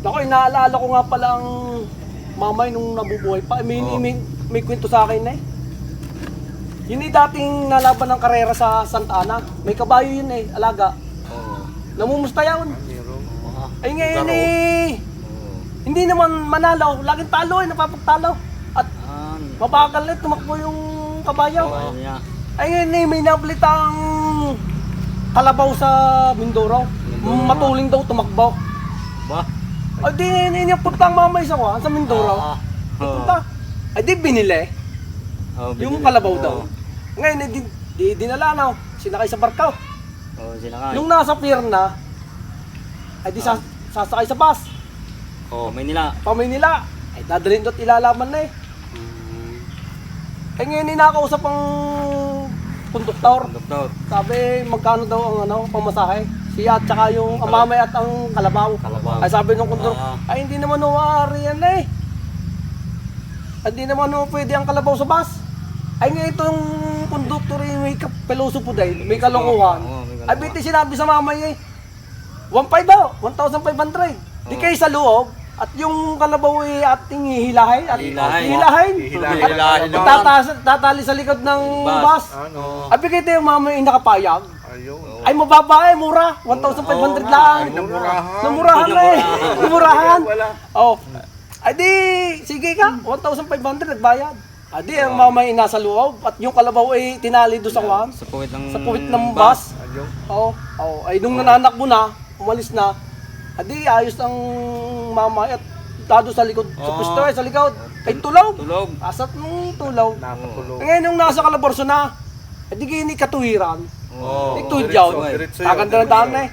Naku, inaalala ko nga pala ang mamay nung nabubuhay pa. May kwento sa akin eh. Yun eh dating nalaban ng karera sa Santa Ana. May kabayo yun eh, alaga. Namumusta yun. Ay ngayon eh, hindi naman manalo. Laging talo eh, napapagtalo. At mabagal eh, tumakbo yung kabayo. Ay ngayon eh, may nabalitang kalabaw sa Mindoro. Matuling daw tumakbo. Ba? Ay di, punta ang mamay sa kwa, sa Mindoro. Punta. Ay di binili. Yung kalabaw daw. Ngayon, dinala na, sinakay sa barkaw. Sinakay. Nung nasa pier na, ay di sasakay sa bus. Maynila. Ay dadalhin do't ilalaman na eh. Ay ngayon, inakausap ang konduktor. Sabi, magkano daw ang pamasahe? Siya at saka yung mamay at ang kalabaw. Ay sabi nung konduktor, ay hindi naman uwari yan eh. Hindi naman pwede ang kalabaw sa bus. Ay nga itong konduktor eh, may peloso po dahil, may kalokohan. Ay biti sinabi sa mamay eh, 1.5 daw, 1,500. Di kayo sa loob, at yung kalabaw eh ating hihilahin. Tatali sa likod ng bus. Ay bigay tayo yung mamay eh nakapayag. Ay mababa eh, mura, 1,500 lang. Namurahan na eh, namurahan. Oh. Ay di, sige ka, 1,500 nagbayad. Adi, ang mamay nasa loob at yung kalabaw ay tinali doon sa kwan. Sa puwit ng bus. Oo. Ay nung nananakbo na, umalis na. Adi, ayos ang mamay at dado sa likod. Sa pusto ay sa likod. Ay tulog. Asat nung tulog. Ngayon nung nasa kalaborso na, adi gini katuwiran. Ito dyaw. Kaganda ng daan na eh.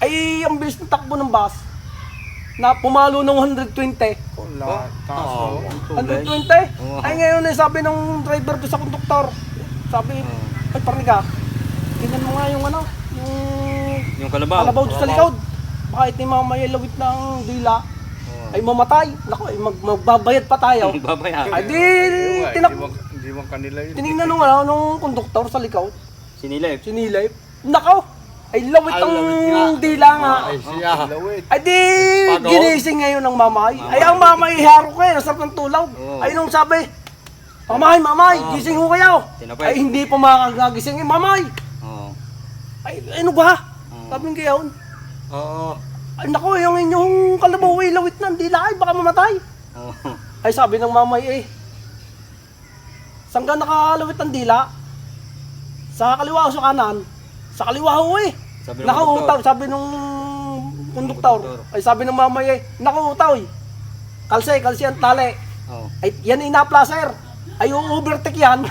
Ay, ang bilis ng takbo ng bus. Na pumalo ng 120. 120? Ay ngayon eh, sabi ng driver ko sa konduktor. Sabi, ay parang tingnan mo nga yung ano, yung kalabaw sa likod. Baka ito yung mamaya lawit ng dila. Ay mamatay. Naku, ay magbabayad pa tayo. Ay di, tinignan nung konduktor sa likod. Sinilip. Nako! Ay lawit ang dila nga. Ay di ginising ngayon ng mamay. Ay ang mamay haro kayo, nasarap ng tulog. Ay nung sabi, mamay, gising ho kayo. Ay hindi pa makakagising eh, mamay. Ay ano ba? Sabi ng gayon. Ay naku, yung inyong kalabaw ay lawit ng dila ay baka mamatay. Ay sabi ng mamay eh, saan ka nakalawit ng dila? Sa kaliwa o sa kanan? Sa kaliwa ho eh. Nakautaw, sabi nung konduktor. Ay sabi ng mamay eh, nakautaw eh. Kalse ang tali. Ay yan ina-placer. Ay overtake yan.